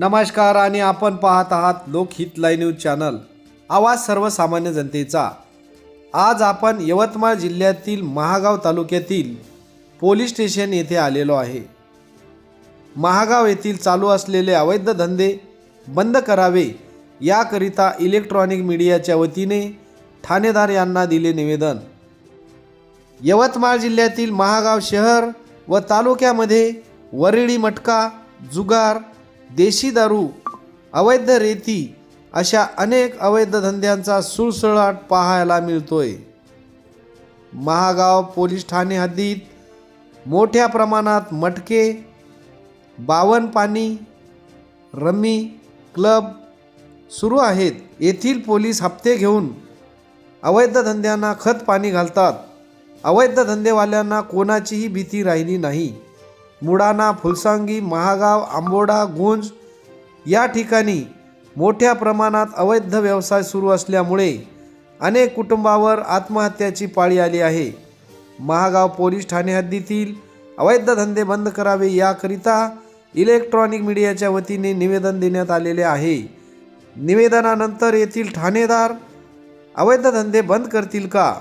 नमस्कार आणि आपण पाहत आहात लोकहित लाईव्ह न्यूज चॅनल, आवाज सर्वसामान्य जनतेचा। आज आपण यवतमाळ जिल्ह्यातील महागाव तालुक्यातील पोलीस स्टेशन येथे आलेलो आहे। महागाव येथील चालू असलेले अवैध धंदे बंद करावे याकरिता इलेक्ट्रॉनिक मीडियाच्या वतीने ठाणेदार यांना दिले निवेदन। यवतमाळ जिल्ह्यातील महागाव शहर व तालुक्यामध्ये वरळी मटका, जुगार, देशी दारू, अवैध रेती अशा अनेक अवैध धंद्यांचा सुळसुळाट पाहायला मिळतोय। महागाव पोलीस ठाणे हद्दीत मोठ्या प्रमाणात मटके, बावन पाणी, रमी क्लब सुरू आहेत। येथील पोलीस हप्ते घेऊन अवैध धंद्यांना खत पाणी घालतात। अवैध धंदेवाल्यांना कोणाचीही भीती राहिली नाही। मुडाणा, फुलसांगी, महागाव, आंबोडा, गुंज या ठिकाणी मोठ्या प्रमाणात अवैध व्यवसाय सुरू असल्यामुळे अनेक कुटुंबावर आत्महत्याची पाळी आली आहे। महागाव पोलीस ठाणे हद्दीतील अवैध धंदे बंद करावे याकरिता इलेक्ट्रॉनिक मीडियाच्या वतीने निवेदन देण्यात आलेले आहे। निवेदनानंतर येथील ठाणेदार अवैध धंदे बंद करतील का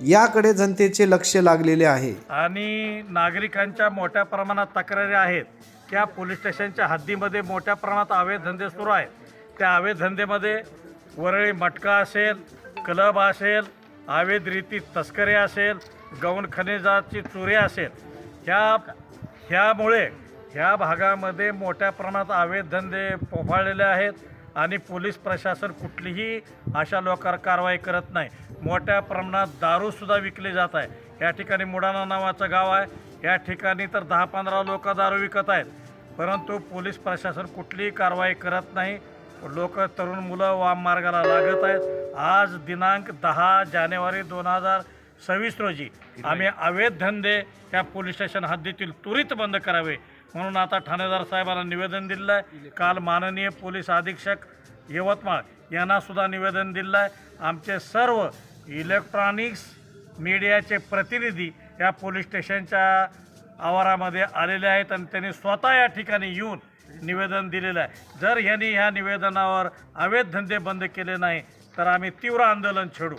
याकडे जनतेचे लक्ष लागलेले आहे। आणि नागरिकांच्या मोठ्या प्रमाणात तक्रारी आहेत। त्या पोलीस स्टेशनच्या हद्दीमध्ये मोठ्या प्रमाणात अवैध धंदे सुरू आहेत। त्या अवैध धंदेमध्ये वरळी मटका असेल, क्लब असेल, अवैध रीती तस्करी असेल, गौण खनिजाची चोरी असेल, ह्यामुळे ह्या भागामध्ये मोठ्या प्रमाणात अवैध धंदे फोफाळलेले आहेत आणि पोलीस प्रशासन कुठलीही अशा लोकांवर कारवाई करत नाही। मोठ्या प्रमाणात दारूसुद्धा विकली जात आहे। या ठिकाणी मुडाणा नावाचं गाव आहे, या ठिकाणी तर 10-15 लोक दारू विकत आहेत, परंतु पोलीस प्रशासन कुठलीही कारवाई करत नाही। लोक, तरुण मुलं वाम मार्गाला लागत आहेत। आज दिनांक 10 जानेवारी 2026 रोजी आम्ही अवैध धंदे त्या पोलीस स्टेशन हद्दीतील त्वरित बंद करावे म्हणून आता ठाणेदार साहेबांना निवेदन दिलं आहे। काल माननीय पोलीस अधीक्षक यवतमाळ यांना सुद्धा निवेदन दिलं आहे। आमचे सर्व इलेक्ट्रॉनिक्स मीडियाचे प्रतिनिधी या पोलीस स्टेशनच्या आवारामध्ये आलेले आहेत आणि त्यांनी स्वतः या ठिकाणी येऊन निवेदन दिलेलं आहे। जर ह्या निवेदनावर अवैध धंदे बंद केले नाही तर आम्ही तीव्र आंदोलन छेडू।